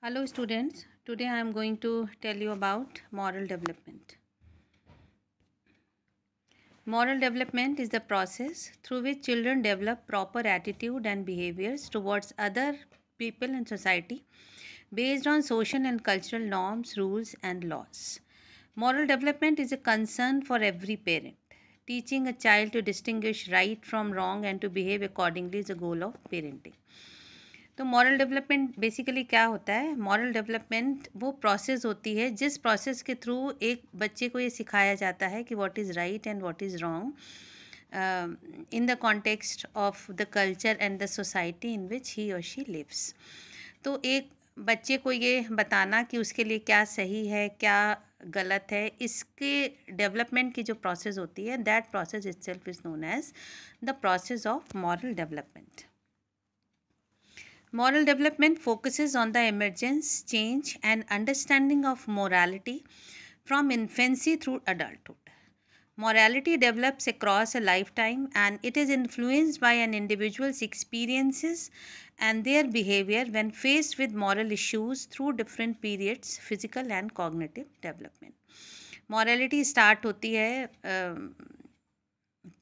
Hello students, today I am going to tell you about moral development. Moral development is the process through which children develop proper attitude and behaviors towards other people and society based on social and cultural norms, rules and laws. Moral development is a concern for every parent. Teaching a child to distinguish right from wrong and to behave accordingly is a goal of parenting. तो moral development basically क्या होता है? Moral development वो process होती है जिस process के through एक बच्चे को ये सिखाया जाता है कि what is right and what is wrong in the context of the culture and the society in which he or she lives. तो एक बच्चे को ये बताना कि उसके लिए क्या सही है, क्या गलत है, इसके डेवलपमेंट की जो प्रोसेस होती है, that process itself is known as the process of moral development. Moral development focuses on the emergence, change, and understanding of morality from infancy through adulthood. Morality develops across a lifetime and it is influenced by an individual's experiences and their behavior when faced with moral issues through different periods, physical and cognitive development. Morality start होती है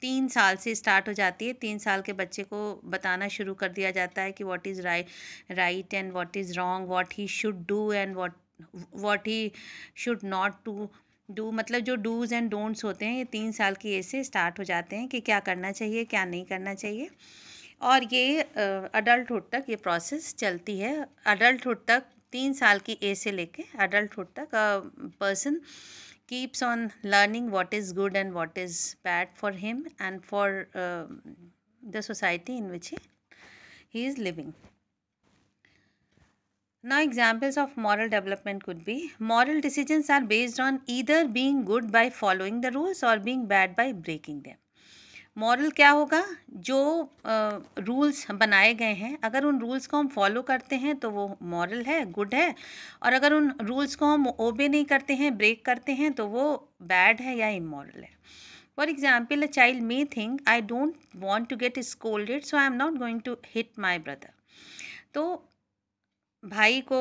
3 साल से start हो जाती है. 3 साल के बच्चे को बताना शुरू कर दिया जाता है कि what is right and what is wrong, what he should do and what he should not to do. मतलब जो डूज़ एंड डोंट्स होते हैं ये 3 साल की एज से स्टार्ट हो जाते हैं कि क्या करना चाहिए, क्या नहीं करना चाहिए. और ये अडल्टहुड तक ये प्रोसेस चलती है. अडल्टहुड तक 3 साल की एज से लेके अडल्टहुड तक person keeps on learning what is good and what is bad for him and for the society in which he is living. Now, examples of moral development could be: moral decisions are based on either being good by following the rules or being bad by breaking them. Moral क्या होगा? जो rules बनाए गए हैं, अगर उन rules को हम फॉलो करते हैं तो वो मॉरल है, गुड है, और अगर उन रूल्स को हम ओबे नहीं करते हैं, ब्रेक करते हैं, तो वो बैड है या इमॉरल है. For example, a child may think I don't want to get scolded so I am not going to hit my brother. तो भाई को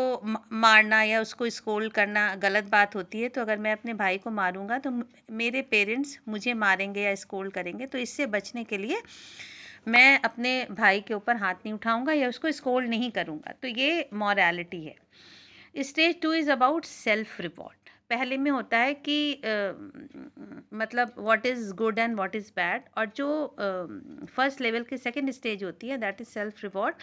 मारना या उसको स्कोल्ड करना गलत बात होती है. तो अगर मैं अपने भाई को मारूंगा तो मेरे पेरेंट्स मुझे मारेंगे या स्कोल्ड करेंगे. तो इससे बचने के लिए मैं अपने भाई के ऊपर हाथ नहीं उठाऊंगा या उसको स्कोल्ड नहीं करूंगा. तो ये मॉरलिटी है. Stage 2 is about self reward. पहले में होता है कि मतलब what is good and what is bad, और जो फर्स्ट लेवल की सेकंड स्टेज होती है दैट इज़ सेल्फ रिवॉर्ड.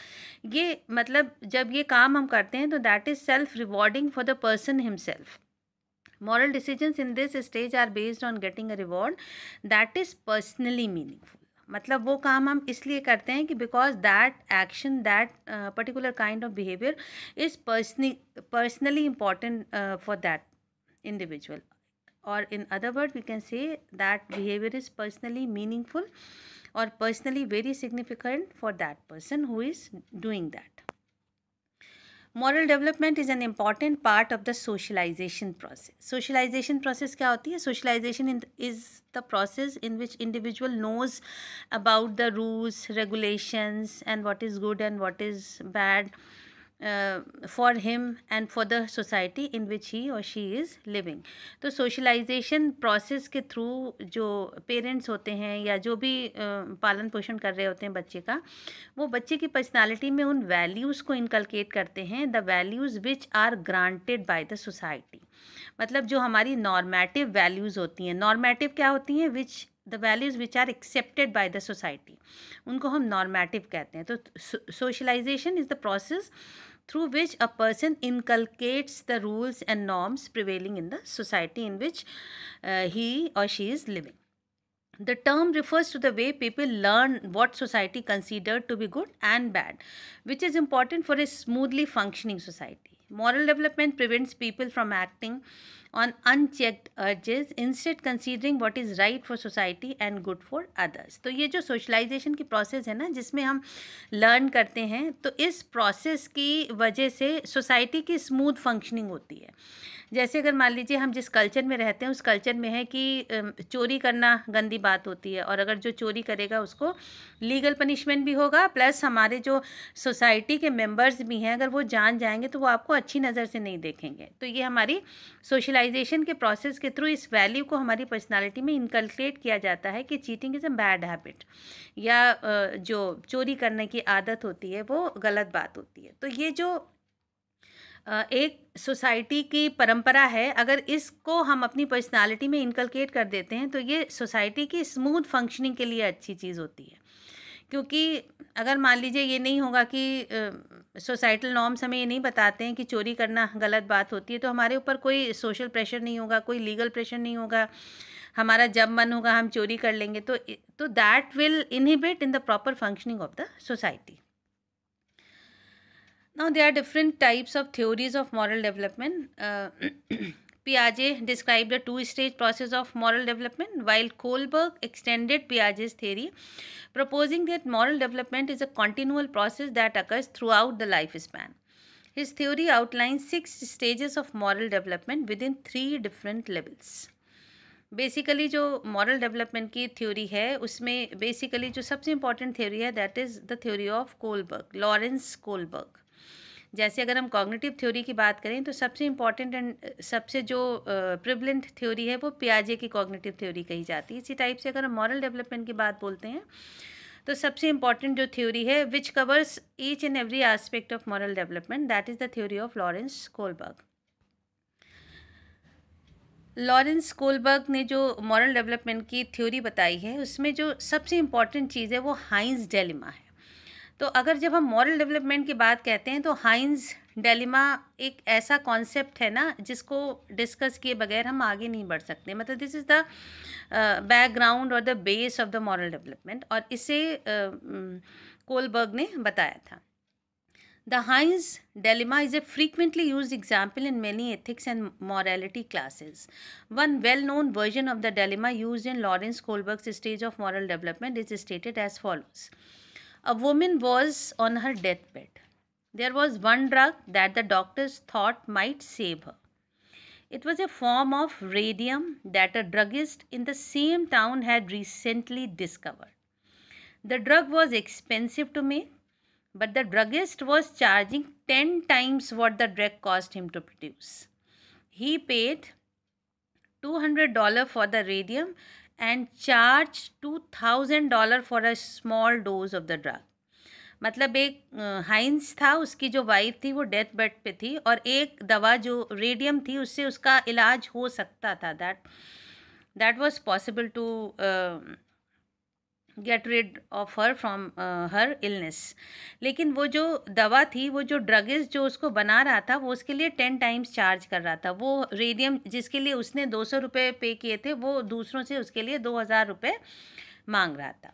ये मतलब जब ये काम हम करते हैं तो that is self rewarding for the person himself. Moral decisions in this stage are based on getting a reward that is personally meaningful. मतलब वो काम हम इसलिए करते हैं कि because that action, that particular kind of behaviour is personally important for that individual, or in other words we can say that behavior is personally meaningful or personally very significant for that person who is doing that. Moral development is an important part of the socialization process. Socialization process क्या होती है? Socialization is the process in which individual knows about the rules, regulations and what is good and what is bad for him and for the society in which he or she is living. तो socialisation process के through जो parents होते हैं या जो भी पालन पोषण कर रहे होते हैं बच्चे का, वो बच्चे की पर्सनालिटी में उन वैल्यूज़ को इनकलकेट करते हैं, the values which are granted by the society. मतलब जो हमारी नॉर्मेटिव वैल्यूज़ होती हैं. नॉर्मेटिव क्या होती हैं? Which the values which are accepted by the society, उनको हम नॉर्मेटिव कहते हैं. तो socialization is the process through which a person inculcates the rules and norms prevailing in the society in which he or she is living. The term refers to the way people learn what society considered to be good and bad, which is important for a smoothly functioning society. Moral development prevents people from acting on unchecked urges, instead considering what is right for society and good for others. तो ये जो socialisation की process है ना, जिसमें हम learn करते हैं, तो इस प्रोसेस की वजह से सोसाइटी की स्मूथ फंक्शनिंग होती है. जैसे अगर मान लीजिए हम जिस कल्चर में रहते हैं उस कल्चर में है कि चोरी करना गंदी बात होती है, और अगर जो चोरी करेगा उसको लीगल पनिशमेंट भी होगा, प्लस हमारे जो सोसाइटी के मेंबर्स भी हैं अगर वो जान जाएंगे तो वो आपको अच्छी नज़र से नहीं देखेंगे. तो ये हमारी सोशलाइजेशन के प्रोसेस के थ्रू इस वैल्यू को हमारी पर्सनालिटी में इनकलकेट किया जाता है कि cheating is a bad habit, या जो चोरी करने की आदत होती है वो गलत बात होती है. तो ये जो एक सोसाइटी की परंपरा है, अगर इसको हम अपनी पर्सनालिटी में इनकलकेट कर देते हैं तो ये सोसाइटी की स्मूथ फंक्शनिंग के लिए अच्छी चीज़ होती है. क्योंकि अगर मान लीजिए ये नहीं होगा कि सोसाइटल नॉर्म्स हमें ये नहीं बताते हैं कि चोरी करना गलत बात होती है, तो हमारे ऊपर कोई सोशल प्रेशर नहीं होगा, कोई लीगल प्रेशर नहीं होगा, हमारा जब मन होगा हम चोरी कर लेंगे. तो that will inhibit in the proper functioning of the society. Now, there are different types of theories of moral development. Piaget described a two-stage process of moral development, while Kohlberg extended Piaget's theory, proposing that moral development is a continual process that occurs throughout the lifespan. His theory outlines 6 stages of moral development within 3 different levels. Basically जो moral development की theory है उसमें basically जो सबसे important theory है that is the theory of Kohlberg, Lawrence Kohlberg. जैसे अगर हम कॉग्निटिव थ्योरी की बात करें तो सबसे इम्पॉर्टेंट एंड सबसे जो प्रिवलेंट थ्योरी है वो पियाजे की कॉग्निटिव थ्योरी कही जाती है. इसी टाइप से अगर हम मॉरल डेवलपमेंट की बात बोलते हैं तो सबसे इम्पॉर्टेंट जो थ्योरी है which covers each and every aspect of moral development, that is the theory of Lawrence Kohlberg. Lawrence Kohlberg ने जो मॉरल डेवलपमेंट की थ्योरी बताई है उसमें जो सबसे इम्पॉर्टेंट चीज़ है वो हाइंस डेलिमा है. तो अगर जब हम मॉरल डेवलपमेंट की बात कहते हैं तो हाइंस डेलिमा एक ऐसा कॉन्सेप्ट है ना जिसको डिस्कस किए बगैर हम आगे नहीं बढ़ सकते. मतलब दिस इज़ द बैकग्राउंड और the base of the moral development, और इसे कोलबर्ग ने बताया था. The Heinz dilemma is a frequently used example in many ethics and morality classes. One well-known version of the dilemma used in Lawrence Kohlberg's stage of moral development is stated as follows. A woman was on her deathbed. There was one drug that the doctors thought might save her. It was a form of radium that a druggist in the same town had recently discovered. The drug was expensive to make, but the druggist was charging 10 times what the drug cost him to produce. He paid $200 for the radium and charged $2,000 for a small dose of the drug. मतलब एक हाइंस था, उसकी जो wife थी वो death bed पे थी और एक दवा जो रेडियम थी उससे उसका इलाज हो सकता था. That was possible to get rid of her from her illness. लेकिन वो जो दवा थी, वो जो ड्रगिस्ट जो उसको बना रहा था वो उसके लिए 10 टाइम्स चार्ज कर रहा था. वो रेडियम जिसके लिए उसने 200 रुपये पे किए थे वो दूसरों से उसके लिए 2000 रुपये मांग रहा था.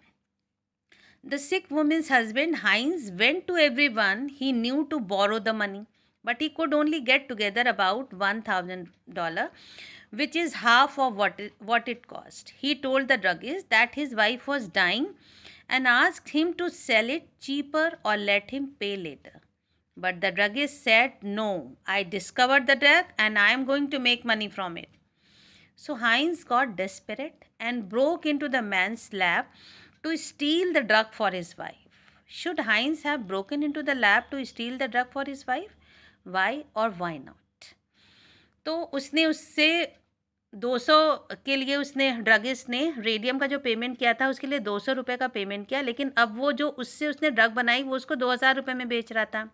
The sick woman's husband Heinz went to everyone he knew to borrow the money, but he could only get together about $1,000, which is half of what it cost. He told the druggist that his wife was dying and asked him to sell it cheaper or let him pay later. But the druggist said, "No, I discovered the drug and I am going to make money from it." So Heinz got desperate and broke into the man's lab to steal the drug for his wife. Should Heinz have broken into the lab to steal the drug for his wife? Why or why not? तो उसने उससे 200 के लिए उसने druggist ने radium का जो payment किया था उसके लिए 200 रुपये का पेमेंट किया, लेकिन अब वो जो उससे उसने ड्रग बनाई वो उसको 2000 रुपये में बेच रहा था.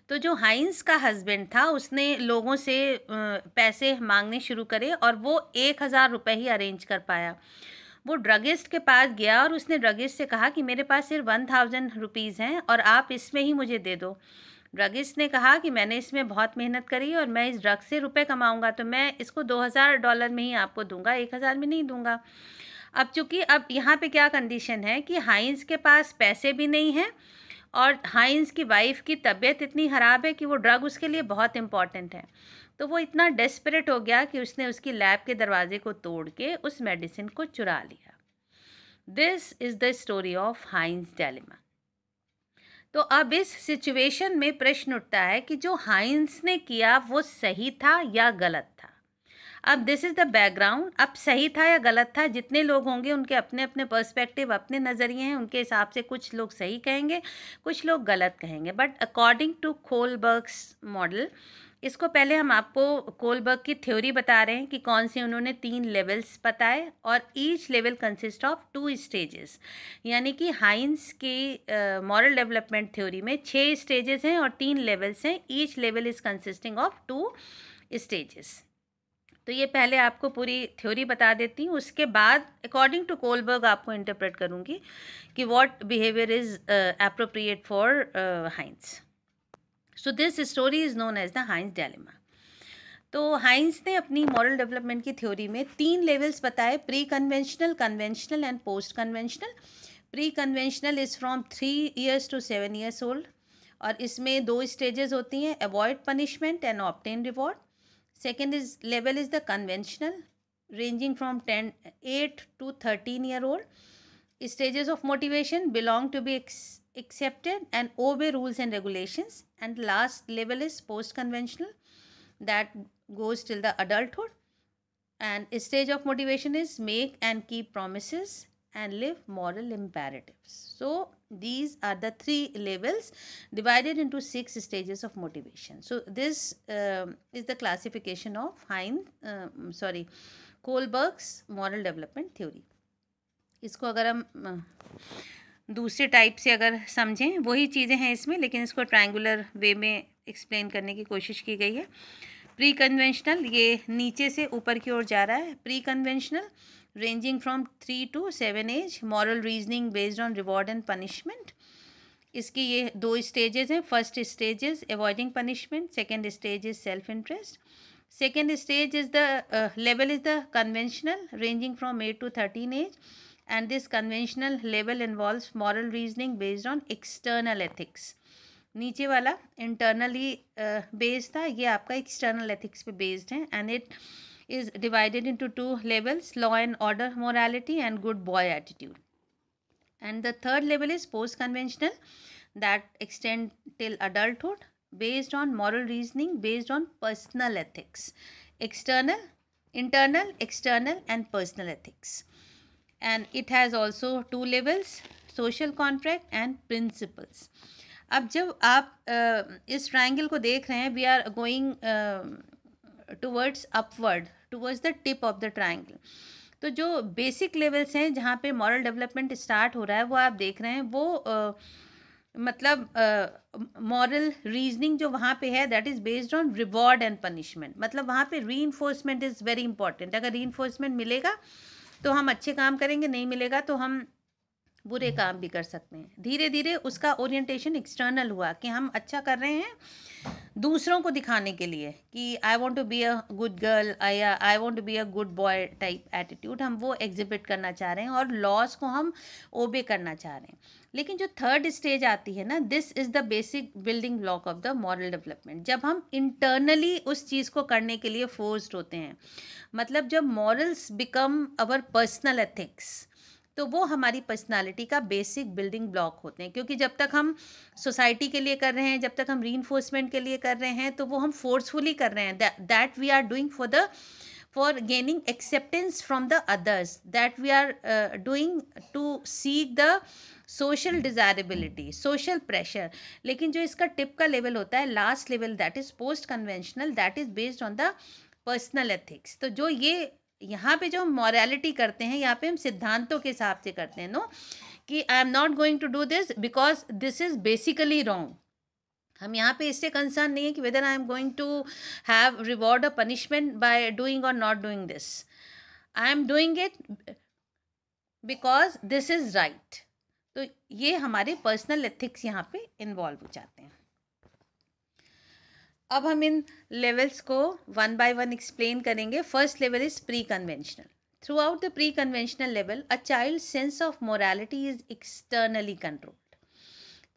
तो जो हाइंस का हस्बैंड था उसने लोगों से पैसे मांगने शुरू करे और वो 1000 रुपये ही अरेंज कर पाया. वो ड्रगिस्ट के पास गया और उसने ड्रगिस्ट से कहा कि मेरे पास सिर्फ 1000 रुपीज़ हैं और आप इसमें ही मुझे दे दो. ड्रगिस्ट ने कहा कि मैंने इसमें बहुत मेहनत करी और मैं इस ड्रग से रुपए कमाऊंगा तो मैं इसको $2000 में ही आपको दूंगा, 1000 में नहीं दूंगा. अब चूंकि अब यहाँ पे क्या कंडीशन है कि हाइंस के पास पैसे भी नहीं हैं और हाइंस की वाइफ की तबीयत इतनी ख़राब है कि वो ड्रग उसके लिए बहुत इम्पॉर्टेंट है। तो वो इतना डेस्परेट हो गया कि उसने उसकी लैब के दरवाजे को तोड़ के उस मेडिसिन को चुरा लिया। This is the story of Heinz dilemma. तो अब इस सिचुएशन में प्रश्न उठता है कि जो हाइंस ने किया वो सही था या गलत था। अब दिस इज़ द बैकग्राउंड। अब सही था या गलत था, जितने लोग होंगे उनके अपने अपने पर्सपेक्टिव, अपने नज़रिए हैं, उनके हिसाब से कुछ लोग सही कहेंगे, कुछ लोग गलत कहेंगे। But according to Kohlberg's model, इसको पहले हम आपको कोलबर्ग की थ्योरी बता रहे हैं कि कौन से उन्होंने 3 लेवल्स बताए और each level consist of 2 stages. यानी कि हाइंस की मॉरल डेवलपमेंट थ्योरी में 6 स्टेजेस हैं और 3 लेवल्स हैं। Each level is consisting of 2 stages. तो ये पहले आपको पूरी थ्योरी बता देती हूँ, उसके बाद अकॉर्डिंग टू कोलबर्ग आपको इंटरप्रेट करूँगी कि what behaviour is appropriate for Heinz. So this story is known as the Heinz dilemma. तो हाइंस ने अपनी मॉरल डेवलपमेंट की थ्योरी में 3 लेवल्स बताए, pre conventional, conventional and post conventional. Pre conventional is from 3 years to 7 years old और इसमें 2 stages होती हैं, avoid punishment and obtain reward. Second is level is the conventional, ranging from 8 to 13 year old. Stages of motivation belong to be accepted and obey rules and regulations. And last level is post conventional, that goes till the adulthood. And stage of motivation is make and keep promises and live moral imperatives. So these are the 3 levels divided into 6 stages of motivation. So this is the classification of Kohlberg's moral development theory. इसको अगर हम दूसरे type से अगर समझें, वही चीज़ें हैं इसमें, लेकिन इसको ट्रायंगुलर वे में एक्सप्लेन करने की कोशिश की गई है। प्री कन्वेंशनल, ये नीचे से ऊपर की ओर जा रहा है। Pre conventional ranging from 3 to 7 age, moral reasoning based on reward and punishment. इसकी ये 2 stages हैं। First stage is avoiding punishment, second stage is self interest. Second stage is the level is the conventional, ranging from 8 to 13 age, and this conventional level involves moral reasoning based on external ethics. नीचे वाला internally based था, ये आपका external ethics पे based है। And it is divided into 2 levels, law and order morality and good boy attitude. And the third level is post conventional, that extend till adulthood, based on moral reasoning based on personal ethics, internal, external and personal ethics. And it has also 2 levels, social contract and principles. अब जब आप इस triangle को देख रहे हैं, we are going towards upward, towards the tip of the triangle. तो जो बेसिक लेवल्स हैं जहाँ पे मॉरल डेवलपमेंट स्टार्ट हो रहा है, वो आप देख रहे हैं, वो मतलब मॉरल रीजनिंग जो वहाँ पे है, that is based on reward and punishment. मतलब वहाँ पे रीइंफोर्समेंट इज़ वेरी इंपॉर्टेंट। अगर रीइंफोर्समेंट मिलेगा तो हम अच्छे काम करेंगे, नहीं मिलेगा तो हम बुरे काम भी कर सकते हैं। धीरे धीरे उसका ओरिएंटेशन एक्सटर्नल हुआ कि हम अच्छा कर रहे हैं दूसरों को दिखाने के लिए कि I want to be a good girl, I want to be a good boy type attitude, हम वो एग्जिबिट करना चाह रहे हैं और लॉज को हम ओबे करना चाह रहे हैं। लेकिन जो थर्ड स्टेज आती है ना, this is the basic building block of the moral development. जब हम इंटरनली उस चीज़ को करने के लिए फोर्स्ड होते हैं, मतलब जब मॉरल्स बिकम अवर पर्सनल एथिक्स, तो वो हमारी पर्सनालिटी का बेसिक बिल्डिंग ब्लॉक होते हैं। क्योंकि जब तक हम सोसाइटी के लिए कर रहे हैं, जब तक हम रीइंफोर्समेंट के लिए कर रहे हैं, तो वो हम फोर्सफुली कर रहे हैं, that we are doing for gaining acceptance from the others, that we are doing to seek the social desirability, social pressure. लेकिन जो इसका टिप का लेवल होता है, last level, that is post conventional, that is based on the personal ethics. तो जो ये यहाँ पे जो हम मॉरलिटी करते हैं, यहाँ पे हम सिद्धांतों के हिसाब से करते हैं, नो कि I am not going to do this because this is basically wrong. हम यहाँ पे इससे कंसर्न नहीं है कि whether I am going to have reward और पनिशमेंट बाय डूइंग और not doing this, I am doing it because this is right. तो ये हमारे पर्सनल एथिक्स यहाँ पे इन्वॉल्व हो जाते हैं। अब हम इन लेवल्स को वन बाय वन एक्सप्लेन करेंगे। First level is pre conventional. Through out the pre conventional level, a child sense of morality is externally controlled.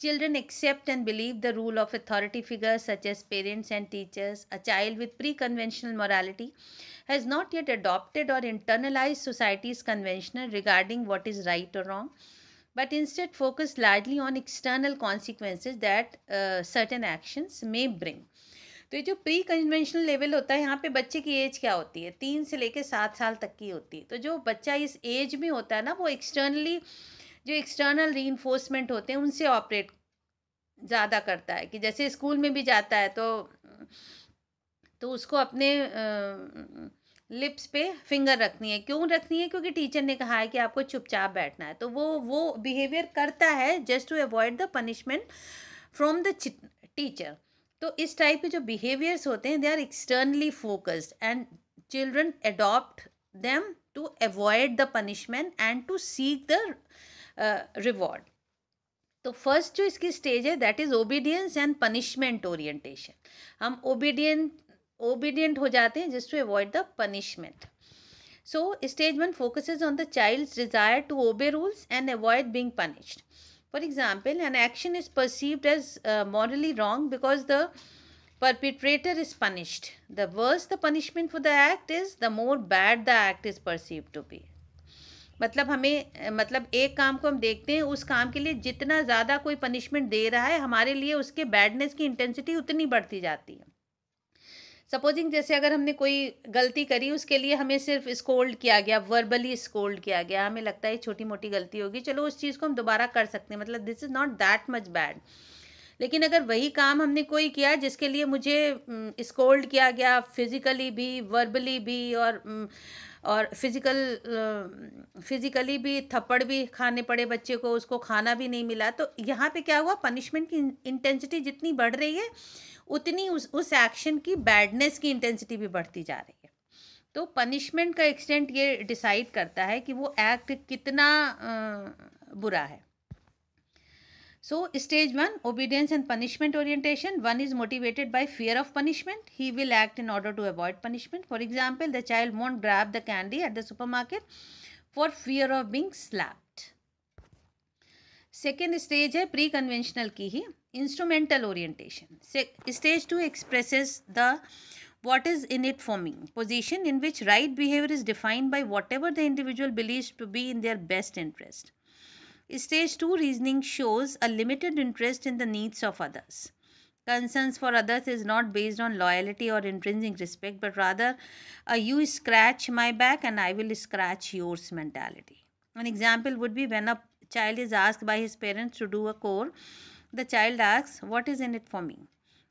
Children accept and believe the rule of authority figures such as parents and teachers. A child with pre-conventional morality has not yet adopted or internalized society's convention regarding what is right or wrong, but instead focus largely on external consequences that certain actions may bring. तो ये जो pre conventional level होता है, यहाँ पे बच्चे की as क्या होती है? 3 से लेकर 7 साल तक की होती है। तो जो बच्चा इस एज में होता है ना, वो एक्सटर्नली जो एक्सटर्नल रीइंफोर्समेंट होते हैं उनसे ऑपरेट ज़्यादा करता है। कि जैसे स्कूल में भी जाता है तो उसको अपने लिप्स पे फिंगर रखनी है। क्यों रखनी है? क्योंकि टीचर ने कहा है कि आपको चुपचाप बैठना है। तो वो बिहेवियर करता है just to avoid the punishment from the teacher. तो इस टाइप के जो बिहेवियर्स होते हैं, they are externally focused and children adopt them to avoid the punishment and to seek the reward. तो फर्स्ट जो इसकी स्टेज है that is obedience and punishment orientation. हम ओबीडियंट हो जाते हैं just to avoid the punishment. So stage 1 focuses on the child's desire to obey rules and avoid being punished. For example, an action is perceived as morally wrong because the perpetrator is punished. The worse the punishment for the act is, the more bad the act is perceived to be. मतलब एक काम को हम देखते हैं, उस काम के लिए जितना ज़्यादा कोई पनिशमेंट दे रहा है, हमारे लिए उसके बैडनेस की इंटेंसिटी उतनी बढ़ती जाती है। सपोजिंग जैसे अगर हमने कोई गलती करी, उसके लिए हमें सिर्फ स्कोल्ड किया गया, वर्बली स्कोल्ड किया गया, हमें लगता है छोटी मोटी गलती होगी, चलो उस चीज़ को हम दोबारा कर सकते हैं, मतलब this is not that much bad. लेकिन अगर वही काम हमने कोई किया जिसके लिए मुझे स्कोल्ड किया गया, फिज़िकली भी, वर्बली भी और फिज़िकली भी थप्पड़ भी खाने पड़े बच्चे को, उसको खाना भी नहीं मिला, तो यहाँ पे क्या हुआ? पनिशमेंट की इंटेंसिटी जितनी बढ़ रही है उतनी उस एक्शन की बैडनेस की इंटेंसिटी भी बढ़ती जा रही है। तो पनिशमेंट का एक्सटेंट ये डिसाइड करता है कि वो एक्ट कितना बुरा है। So stage 1, obedience and punishment orientation. One is motivated by fear of punishment. He will act in order to avoid punishment. For example, the child won't grab the candy at the supermarket for fear of being slapped. Second stage है pre-conventional की ही, instrumental orientation. Stage 2 expresses the what is in it for me position, in which right behavior is defined by whatever the individual believes to be in their best interest. Stage 2 reasoning shows a limited interest in the needs of others. Concerns for others is not based on loyalty or intrinsic respect, but rather a you scratch my back and I will scratch yours mentality. An example would be when a child is asked by his parents to do a chore, the child asks, "What is in it for me?"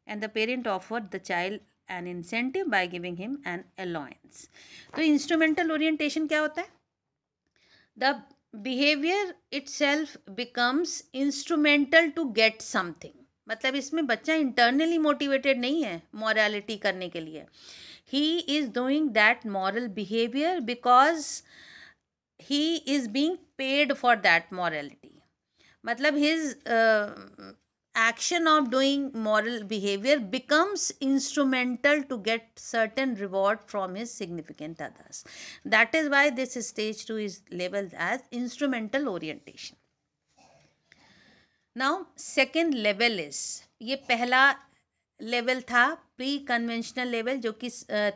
And the parent offered the child an incentive by giving him an allowance. तो instrumental orientation क्या होता है? The behavior itself becomes instrumental to get something. मतलब इसमें बच्चा internally motivated नहीं है morality करने के लिए. He is doing that moral behaviour because he is being paid for that morality. मतलब his action of doing moral behavior becomes instrumental to get certain reward from his significant others. That is why this stage 2 is labeled as instrumental orientation. Now second level is, ये पहला level था pre conventional level, जो कि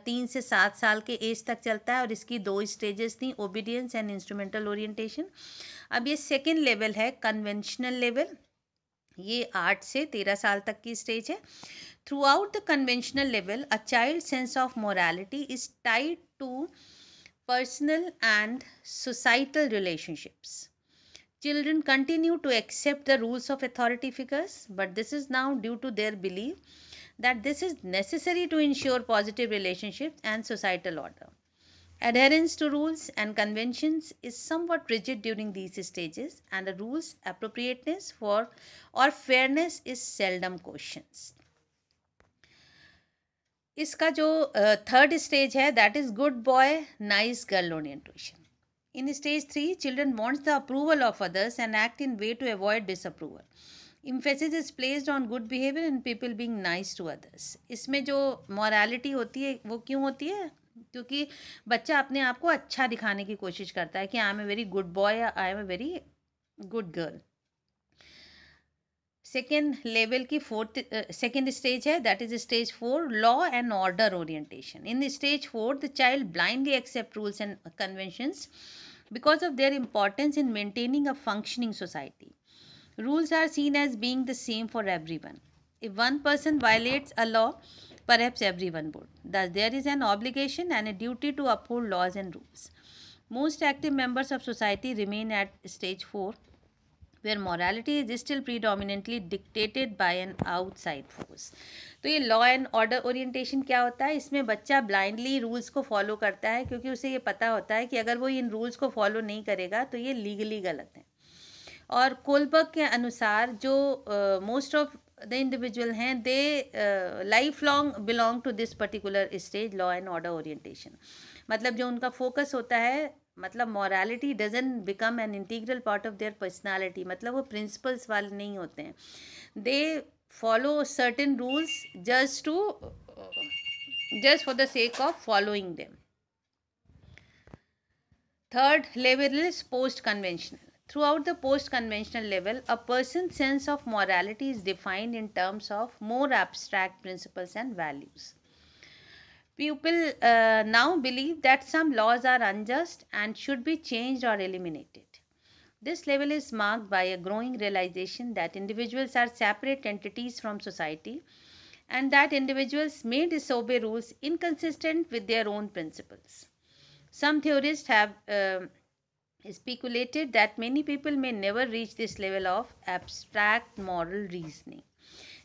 3 से 7 साल के as तक चलता है, और इसकी 2 स्टेजेस थी, ओबीडियंस एंड इंस्ट्रूमेंटल ओरिएंटेशन. अब ये सेकेंड लेवल है कन्वेंशनल लेवल, ये 8 से 13 साल तक की स्टेज है. Throughout the conventional level a child sense of morality is tied to personal and societal relationships. Children continue to accept the rules of authority figures, but this is now due to their belief that this is necessary to ensure positive relationships and societal order. Adherence to rules and conventions is somewhat rigid during these stages, and the rules' appropriateness for or fairness is seldom questioned. इसका जो third stage है that is good boy nice girl orientation. In stage 3, children want the approval of others and act in way to avoid disapproval. Emphasis is placed on good behavior and people being nice to others. इसमें जो morality होती है वो क्यों होती है? क्योंकि बच्चा अपने आप को अच्छा दिखाने की कोशिश करता है कि I am a very good boy या I am a very good girl. Second level की सेकेंड स्टेज है, that is stage 4, law and order orientation. In stage 4 the child blindly accept rules and conventions because of their importance in maintaining a functioning society. Rules are seen as being the same for everyone. If one person violates a law, perhaps everyone would. Thus, there is an obligation and a duty to uphold laws and rules. Most active members of society remain at stage 4, where morality is still predominantly dictated by an outside force. तो ये law and order orientation क्या होता है? इसमें बच्चा blindly rules को follow करता है, क्योंकि उसे ये पता होता है कि अगर वो इन रूल्स को फॉलो नहीं करेगा तो ये लीगली गलत है. और कोलबर्ग के अनुसार जो मोस्ट ऑफ द इंडिविजुअल हैं, they life long belong to this particular stage, law and order orientation. मतलब जो उनका फोकस होता है, मतलब morality doesn't become an integral part of their personality. मतलब वो प्रिंसिपल्स वाले नहीं होते हैं. They follow certain rules just for the sake of following them. Third level is post conventional. Throughout the post-conventional level, a person's sense of morality is defined in terms of more abstract principles and values. People now believe that some laws are unjust and should be changed or eliminated. This level is marked by a growing realization that individuals are separate entities from society and that individuals may disobey rules inconsistent with their own principles. Some theorists have speculated that many people may never reach this level of abstract moral reasoning.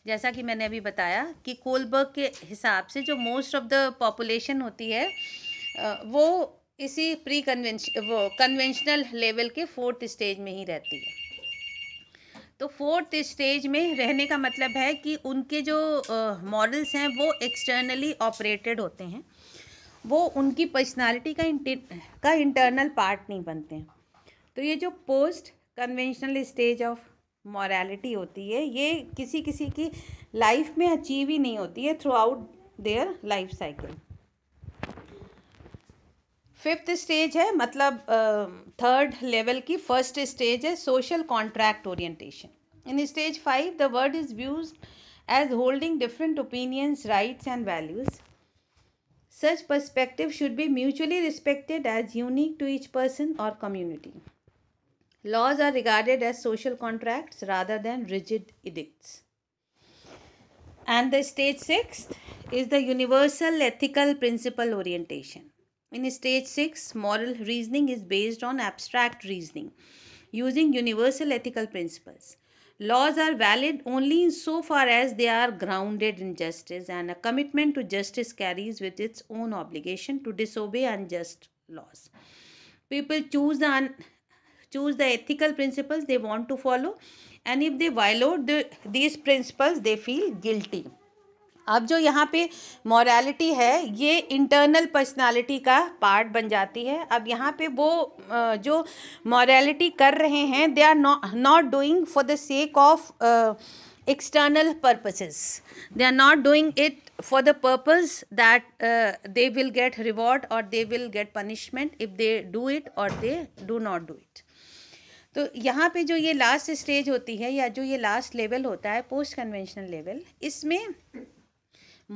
जैसा कि मैंने अभी बताया कि Kohlberg के हिसाब से जो मोस्ट ऑफ द पॉपुलेशन होती है वो इसी कन्वेंशनल लेवल के 4th स्टेज में ही रहती है. तो 4th स्टेज में रहने का मतलब है कि उनके जो मॉरल्स हैं वो एक्सटर्नली ऑपरेटेड होते हैं, वो उनकी पर्सनालिटी का इंटरनल पार्ट नहीं बनते हैं. तो ये जो post conventional stage of morality होती है, ये किसी किसी की लाइफ में अचीव ही नहीं होती है throughout their life cycle. 5th stage है, मतलब 3rd लेवल की फर्स्ट स्टेज है, social contract orientation. In stage 5 the world is views as holding different opinions, rights and values. Such perspective should be mutually respected as unique to each person or community. Laws are regarded as social contracts rather than rigid edicts. And the stage 6 is the universal ethical principle orientation. In stage 6, moral reasoning is based on abstract reasoning using universal ethical principles. Laws are valid only insofar as they are grounded in justice, and a commitment to justice carries with its own obligation to disobey unjust laws. People choose the ethical principles they want to follow, and if they violate these principles, they feel guilty. अब जो यहाँ पे morality है ये internal personality का part बन जाती है. अब यहाँ पे वो जो मॉरलिटी कर रहे हैं, they are not doing for the sake of external purposes. They are not doing it for the purpose that they will get reward or they will get punishment if they do it or they do not do it. तो यहाँ पे जो ये last stage होती है या जो ये लास्ट लेवल होता है, पोस्ट कन्वेंशनल लेवल, इसमें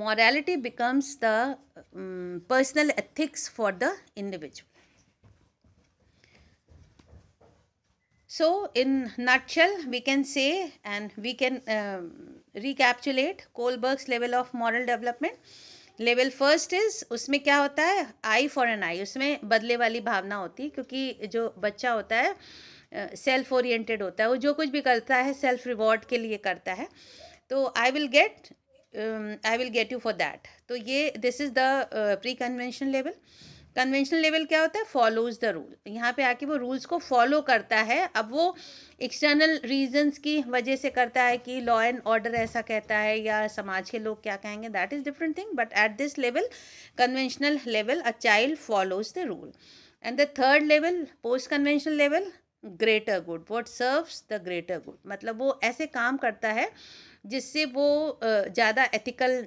morality becomes the personal ethics for the individual. So in nutshell we can say and we can recapitulate Kohlberg's level of moral development. Level first is, उसमें क्या होता है, I for an आई. उसमें बदले वाली भावना होती है, क्योंकि जो बच्चा होता है सेल्फ ओरिएंटेड होता है, वो जो कुछ भी करता है सेल्फ रिवॉर्ड के लिए करता है. तो I will get you for that. तो ये this is the pre conventional level. Conventional level क्या होता है, फॉलोज द रूल. यहाँ पे आके वो रूल्स को फॉलो करता है. अब वो एक्सटर्नल रीजंस की वजह से करता है कि लॉ एंड ऑर्डर ऐसा कहता है या समाज के लोग क्या कहेंगे, that is different thing. But at this level, conventional level, a child follows the rule. And the third level, post conventional level, greater good. What serves the greater good, मतलब वो ऐसे काम करता है जिससे वो ज़्यादा एथिकल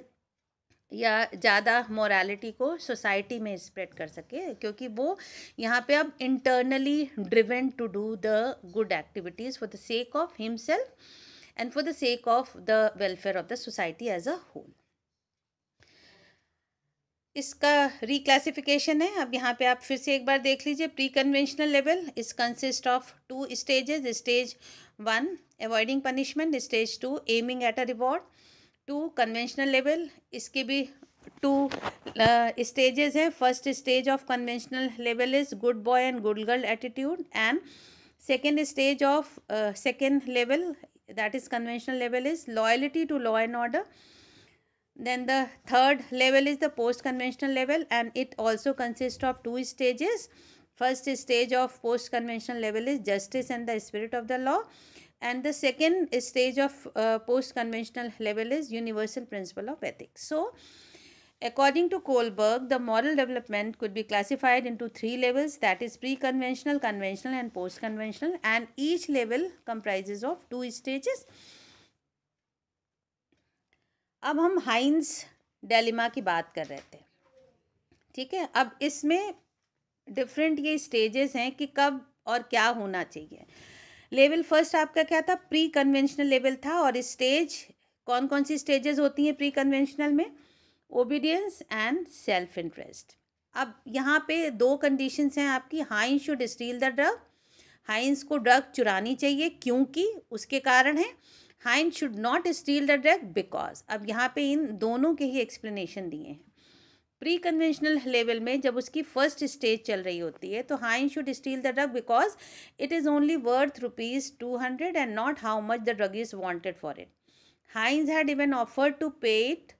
या ज़्यादा मोरालिटी को सोसाइटी में स्प्रेड कर सके, क्योंकि वो यहाँ पे अब internally driven to do the good activities for the sake of himself and for the sake of the welfare of the society as a whole. इसका रिक्लासिफिकेशन है, अब यहाँ पे आप फिर से एक बार देख लीजिए. Pre conventional level is consist of 2 stages. Stage 1 avoiding punishment, stage 2 aiming at a reward. 2 conventional level, इसके भी 2 स्टेजेस हैं. First stage of conventional level is good boy and good girl attitude, and second stage of second level, that is conventional level, is loyalty to law and order. Then the third level is the post conventional level, and it also consists of 2 stages. First stage of post conventional level is justice and the spirit of the law, and the second stage of post conventional level is universal principle of ethics. So according to Kohlberg, the moral development could be classified into 3 levels, that is pre-conventional, conventional and post-conventional, and each level comprises of 2 stages. अब हम हाइंस dilemma की बात कर रहे थे, ठीक है. अब इसमें डिफरेंट ये स्टेजेस हैं कि कब और क्या होना चाहिए. लेवल फर्स्ट आपका क्या था? प्री कन्वेंशनल लेवल था. और स्टेज कौन कौन सी स्टेजेस होती हैं प्री कन्वेंशनल में? Obedience and self interest. अब यहाँ पे 2 कंडीशंस हैं आपकी. Heinz should steal the drug, Heinz को ड्रग चुरानी चाहिए क्योंकि उसके कारण है. Heinz should not steal the drug because. अब यहाँ पे इन दोनों के ही एक्सप्लेनेशन दिए हैं. प्री कन्वेंशनल लेवल में जब उसकी फर्स्ट स्टेज चल रही होती है तो Heinz should steal the drug because it is only worth ₹200 and not how much the drug is wanted for it. Heinz had even offered to pay it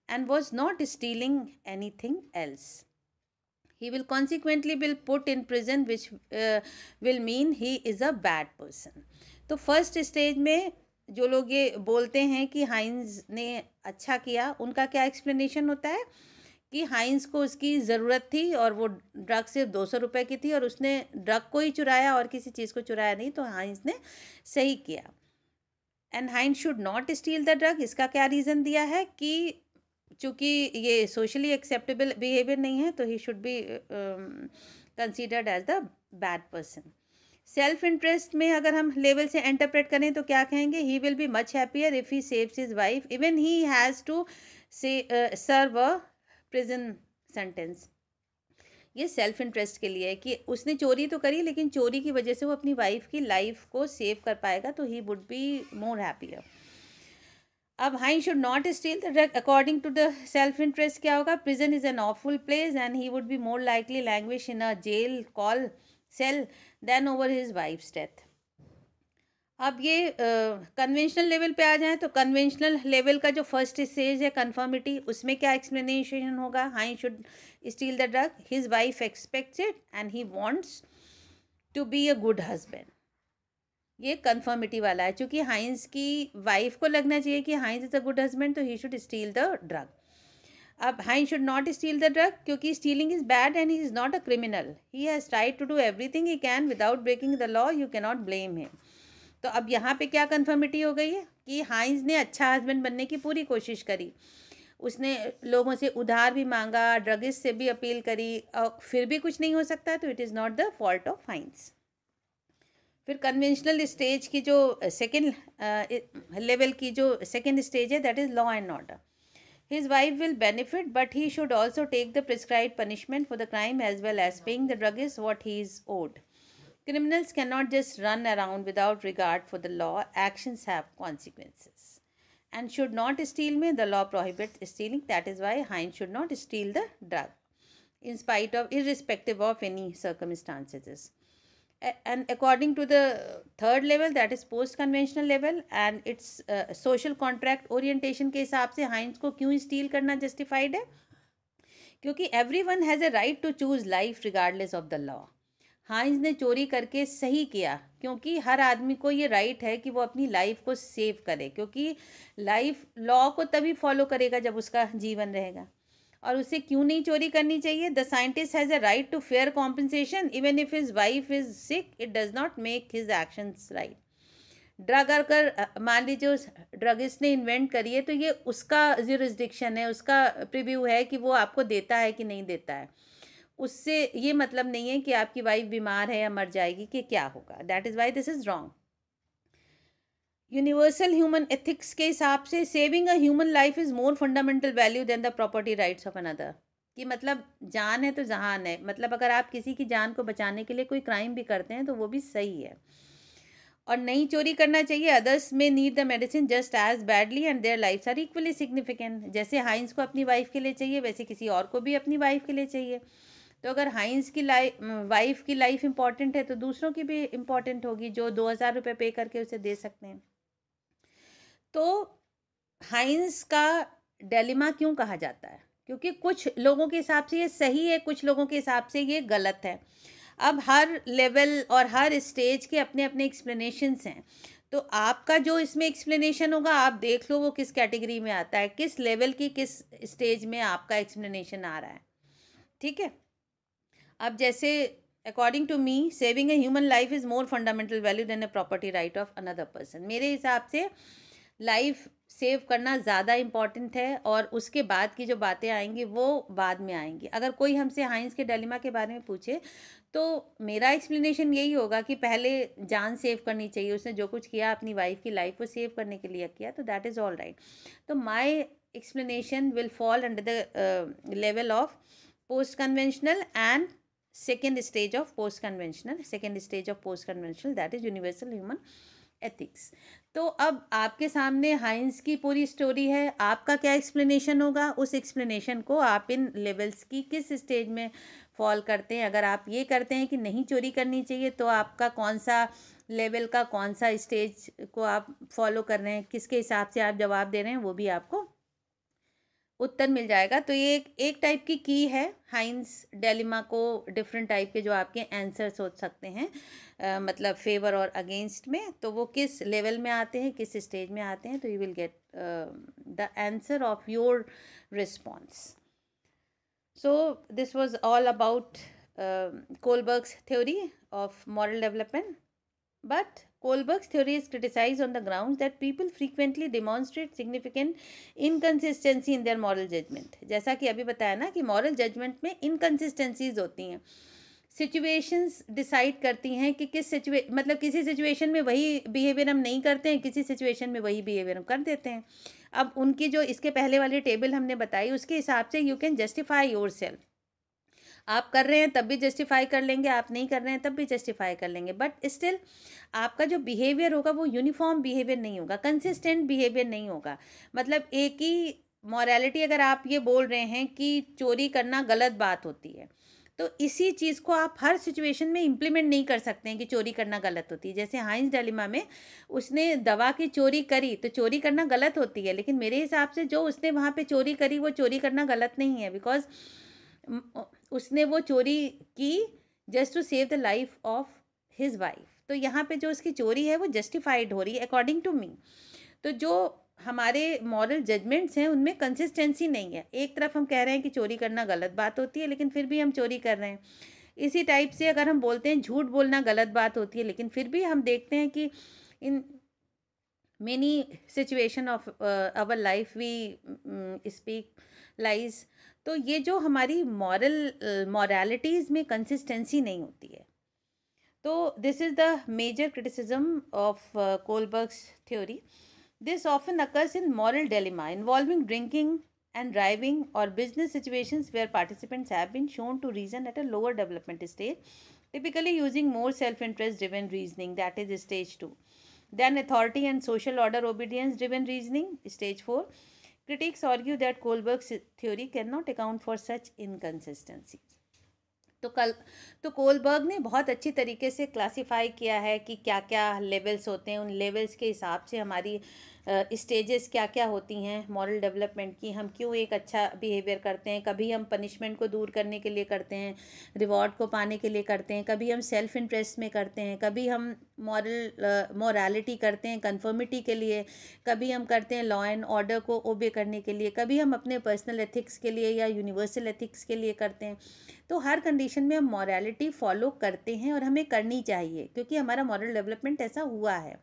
and was not stealing anything else. He will consequently be put in prison, which will mean he is a bad person. तो first stage में जो लोग ये बोलते हैं कि हाइंस ने अच्छा किया, उनका क्या एक्सप्लेनेशन होता है कि हाइंस को उसकी ज़रूरत थी और वो ड्रग सिर्फ 200 रुपये की थी और उसने ड्रग को ही चुराया और किसी चीज़ को चुराया नहीं, तो हाइंस ने सही किया. And Heinz should not steal the drug. इसका क्या रीज़न दिया है कि चूँकि ये सोशली एक्सेप्टेबल बिहेवियर नहीं है तो he should be considered as the bad person. Self interest में अगर हम लेवल से इंटरप्रेट करें तो क्या कहेंगे? He will be much happier if he saves his wife even he has to serve a prison sentence. ये सेल्फ इंटरेस्ट के लिए है कि उसने चोरी तो करी लेकिन चोरी की वजह से वो अपनी वाइफ की लाइफ को सेव कर पाएगा, तो he would be more happier. अब Heinz should not steal the drug according to the self interest क्या होगा? Prison is an awful place and he would be more likely languish in a jail call cell than over his wife's death. अब ये conventional level पे आ जाएं तो conventional level का जो first stage है कन्फर्मिटी, उसमें क्या एक्सप्लेनेशन होगा? Heinz should steal the drug, his wife expects it and he wants to be a good husband. ये कन्फर्मिटी वाला है. चूँकि हाइंस की वाइफ को लगना चाहिए कि Heinz is a good husband, तो he should steal the drug. अब Heinz should not steal the drug क्योंकि stealing is bad and he is not a criminal. He has tried to do everything he can without breaking the law. You can not blame him. तो अब यहाँ पे क्या conformity हो गई है कि हाइंस ने अच्छा हस्बैंड बनने की पूरी कोशिश करी. उसने लोगों से उधार भी मांगा, ड्रगिस्ट से भी अपील करी, और फिर भी कुछ नहीं हो सकता, तो it is not the fault of Heinz. फिर कन्वेंशनल स्टेज की जो सेकेंड लेवल की जो सेकेंड स्टेज है that is law and order. His wife will benefit but he should also take the prescribed punishment for the crime as well as paying the druggist what he is owed. Criminals cannot just run around without regard for the law. Actions have consequences. And should not steal में the law prohibits stealing. That is why Hines should not steal the drug in spite of, irrespective of any circumstances. And according to the third level, that is post conventional level, and its social contract orientation के हिसाब से Hines को क्यों steal करना justified है? क्योंकि everyone has a right to choose life regardless of the law. हाइंस ने चोरी करके सही किया क्योंकि हर आदमी को ये राइट है कि वो अपनी लाइफ को सेव करे, क्योंकि लाइफ लॉ को तभी फॉलो करेगा जब उसका जीवन रहेगा. और उसे क्यों नहीं चोरी करनी चाहिए? The scientist has a right to fair compensation even if his wife is sick. It does not make his actions right. Drug अगर मान लीजिए उस ड्रगिस्ट ने इन्वेंट करी है तो ये उसका ज्यूरिसडिक्शन है, उसका प्रीव्यू है कि वो आपको देता है कि नहीं देता है. उससे ये मतलब नहीं है कि आपकी वाइफ बीमार है या मर जाएगी कि क्या होगा. That is why this is wrong. Universal human ethics के हिसाब से saving a human life is more fundamental value than the property rights of another. कि मतलब जान है तो जहान है, मतलब अगर आप किसी की जान को बचाने के लिए कोई क्राइम भी करते हैं तो वो भी सही है। और नहीं चोरी करना चाहिए। अदर्स में need the medicine just as badly and their lives are equally significant. जैसे हाइंस को अपनी वाइफ के लिए चाहिए, वैसे किसी और को भी अपनी वाइफ के लिए चाहिए। तो अगर हाइंस की वाइफ की लाइफ इंपॉर्टेंट है तो दूसरों की भी इम्पॉर्टेंट होगी, जो 2,000 रुपये पे करके उसे दे सकते हैं। तो हाइंस का डेलिमा क्यों कहा जाता है? क्योंकि कुछ लोगों के हिसाब से ये सही है, कुछ लोगों के हिसाब से ये गलत है। अब हर लेवल और हर स्टेज के अपने अपने एक्सप्लेनेशंस हैं। तो आपका जो इसमें एक्सप्लेनेशन होगा, आप देख लो वो किस कैटेगरी में आता है, किस लेवल की किस स्टेज में आपका एक्सप्लेनेशन आ रहा है। ठीक है। अब जैसे according to me saving a human life is more fundamental value than a property right of another person. मेरे हिसाब से लाइफ सेव करना ज़्यादा इम्पॉर्टेंट है, और उसके बाद की जो बातें आएंगी वो बाद में आएंगी। अगर कोई हमसे हाइंस के डिलेमा के बारे में पूछे तो मेरा एक्सप्लेनेशन यही होगा कि पहले जान सेव करनी चाहिए। उसने जो कुछ किया अपनी वाइफ की लाइफ को सेव करने के लिए किया, तो दैट इज़ ऑल राइट। तो my explanation will fall under the level of post conventional and second stage of post conventional, that is universal human ethics। तो अब आपके सामने हाइंस की पूरी स्टोरी है, आपका क्या एक्सप्लेनेशन होगा? उस एक्सप्लेनेशन को आप इन लेवल्स की किस स्टेज में फॉल करते हैं। अगर आप ये करते हैं कि नहीं चोरी करनी चाहिए, तो आपका कौन सा लेवल का कौन सा स्टेज को आप फॉलो कर रहे हैं, किसके हिसाब से आप जवाब दे रहे हैं, वो भी आपको उत्तर मिल जाएगा। तो ये एक टाइप की है हाइंस डेलिमा को, डिफरेंट टाइप के जो आपके आंसर सोच सकते हैं, मतलब फेवर और अगेंस्ट में। तो वो किस लेवल में आते हैं, किस स्टेज में आते हैं, तो you will get the answer of your response. So this was all about Kohlberg's theory of moral development. But Kohlberg's theory is criticized on the grounds that people frequently demonstrate significant inconsistency in their moral judgment। जैसा कि अभी बताया ना कि moral judgment में inconsistencies होती हैं। Situations decide करती हैं कि मतलब किसी सिचुएशन में वही बिहेवियर हम नहीं करते हैं, किसी सिचुएशन में वही बिहेवियर हम कर देते हैं। अब उनकी जो इसके पहले वाली टेबल हमने बताई, उसके हिसाब से you can justify your self. आप कर रहे हैं तब भी जस्टिफाई कर लेंगे, आप नहीं कर रहे हैं तब भी जस्टिफाई कर लेंगे, बट स्टिल आपका जो बिहेवियर होगा वो यूनिफॉर्म बिहेवियर नहीं होगा, कंसिस्टेंट बिहेवियर नहीं होगा। मतलब एक ही मॉरलिटी, अगर आप ये बोल रहे हैं कि चोरी करना गलत बात होती है, तो इसी चीज़ को आप हर सिचुएशन में इम्प्लीमेंट नहीं कर सकते हैं कि चोरी करना गलत होती है। जैसे हाइंस डिलेमा में उसने दवा की चोरी करी, तो चोरी करना गलत होती है, लेकिन मेरे हिसाब से जो उसने वहाँ पे चोरी करी वो चोरी करना गलत नहीं है, बिकॉज उसने वो चोरी की just to save the life of his wife. तो यहाँ पे जो उसकी चोरी है वो जस्टिफाइड हो रही है अकॉर्डिंग टू मी। तो जो हमारे मॉरल जजमेंट्स हैं उनमें कंसिस्टेंसी नहीं है। एक तरफ हम कह रहे हैं कि चोरी करना गलत बात होती है, लेकिन फिर भी हम चोरी कर रहे हैं। इसी टाइप से अगर हम बोलते हैं झूठ बोलना गलत बात होती है, लेकिन फिर भी हम देखते हैं कि in many situation of our life we speak lies. तो ये जो हमारी मॉरलिटीज़ में कंसिस्टेंसी नहीं होती है। तो this is the major criticism of Kohlberg's theory. This often occurs in moral dilemma involving drinking and driving or business situations where participants have been shown to reason at a lower development stage, typically using more self-interest driven reasoning, that is stage 2, than authority and social order obedience driven reasoning, stage 4. Critics argue that Kohlberg's theory cannot account for such inconsistencies। तो Kohlberg ने बहुत अच्छी तरीके से classify किया है कि क्या क्या लेवल्स होते हैं, उन लेवल्स के हिसाब से हमारी स्टेजेस क्या क्या होती हैं मॉरल डेवलपमेंट की, हम क्यों एक अच्छा बिहेवियर करते हैं। कभी हम पनिशमेंट को दूर करने के लिए करते हैं, रिवॉर्ड को पाने के लिए करते हैं, कभी हम सेल्फ इंटरेस्ट में करते हैं, कभी हम मॉरलिटी करते हैं कन्फर्मिटी के लिए, कभी हम करते हैं लॉ एंड ऑर्डर को ओबे करने के लिए, कभी हम अपने पर्सनल एथिक्स के लिए या यूनिवर्सल एथिक्स के लिए करते हैं। तो हर कंडीशन में हम मॉरलिटी फॉलो करते हैं और हमें करनी चाहिए, क्योंकि हमारा मॉरल डेवलपमेंट ऐसा हुआ है।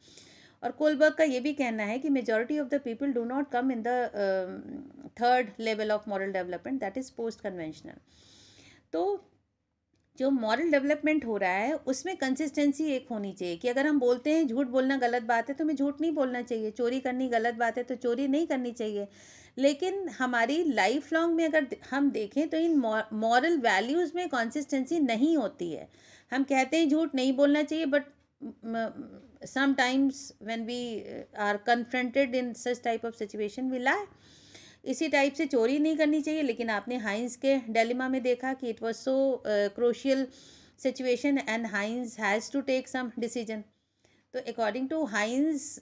और कोलबर्ग का ये भी कहना है कि majority of the people do not come in the third level of moral development, that is post conventional. तो जो मॉरल डेवलपमेंट हो रहा है उसमें कंसिस्टेंसी एक होनी चाहिए कि अगर हम बोलते हैं झूठ बोलना गलत बात है तो हमें झूठ नहीं बोलना चाहिए, चोरी करनी गलत बात है तो चोरी नहीं करनी चाहिए। लेकिन हमारी लाइफ लॉन्ग में अगर हम देखें तो इन मॉरल वैल्यूज़ में कंसिस्टेंसी नहीं होती है। हम कहते हैं झूठ नहीं बोलना चाहिए, but sometimes when we are confronted in such type of situation we lie। इसी टाइप से चोरी नहीं करनी चाहिए, लेकिन आपने हाइंस के डिलेमा में देखा कि it was so crucial situation and Heinz has to take some decision. तो अकॉर्डिंग टू हाइंस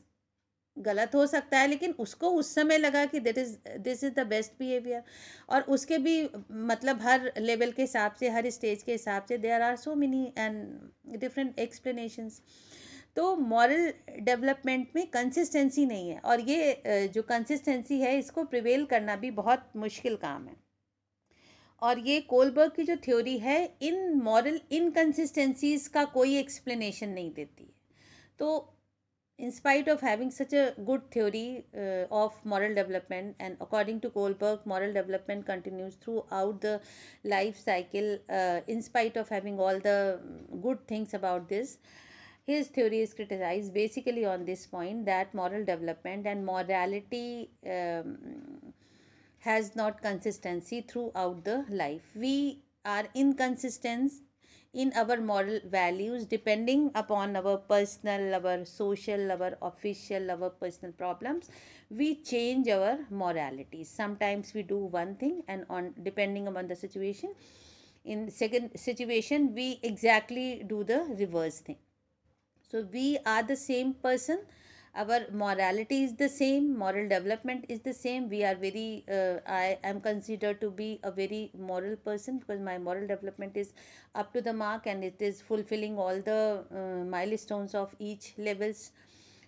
गलत हो सकता है, लेकिन उसको उस समय लगा कि this is the best behaviour. और उसके भी मतलब हर लेवल के हिसाब से, हर स्टेज के हिसाब से there are so many and different explanations. तो मॉरल डेवलपमेंट में कंसिस्टेंसी नहीं है, और ये जो कंसिस्टेंसी है इसको प्रिवेल करना भी बहुत मुश्किल काम है। और ये कोलबर्ग की जो थ्योरी है इन मॉरल इनकंसिस्टेंसीज का कोई एक्सप्लेनेशन नहीं देती है। तो in spite of having such a good theory of moral development, and according to Kohlberg, moral development continues throughout the life cycle, in spite of having all the good things about this, his theory is criticized basically on this point that moral development and morality has not consistency throughout the life. We are inconsistent in our moral values depending upon our personal, our social, our official, our personal problems. We change our moralities. Sometimes we do one thing, and on depending upon the situation, in second situation we exactly do the reverse thing. So we are the same person, our morality is the same, moral development is the same. We are very I am considered to be a very moral person because my moral development is up to the mark and it is fulfilling all the milestones of each levels.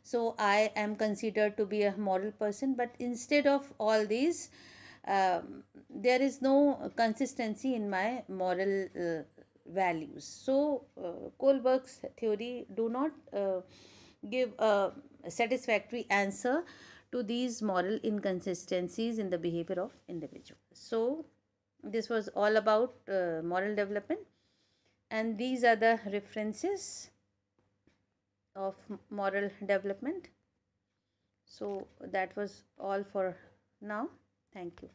So I am considered to be a moral person, but instead of all these, there is no consistency in my moral values. So Kohlberg's theory do not give a satisfactory answer to these moral inconsistencies in the behavior of individuals. So this was all about moral development, and these are the references of moral development. So that was all for now. Thank you.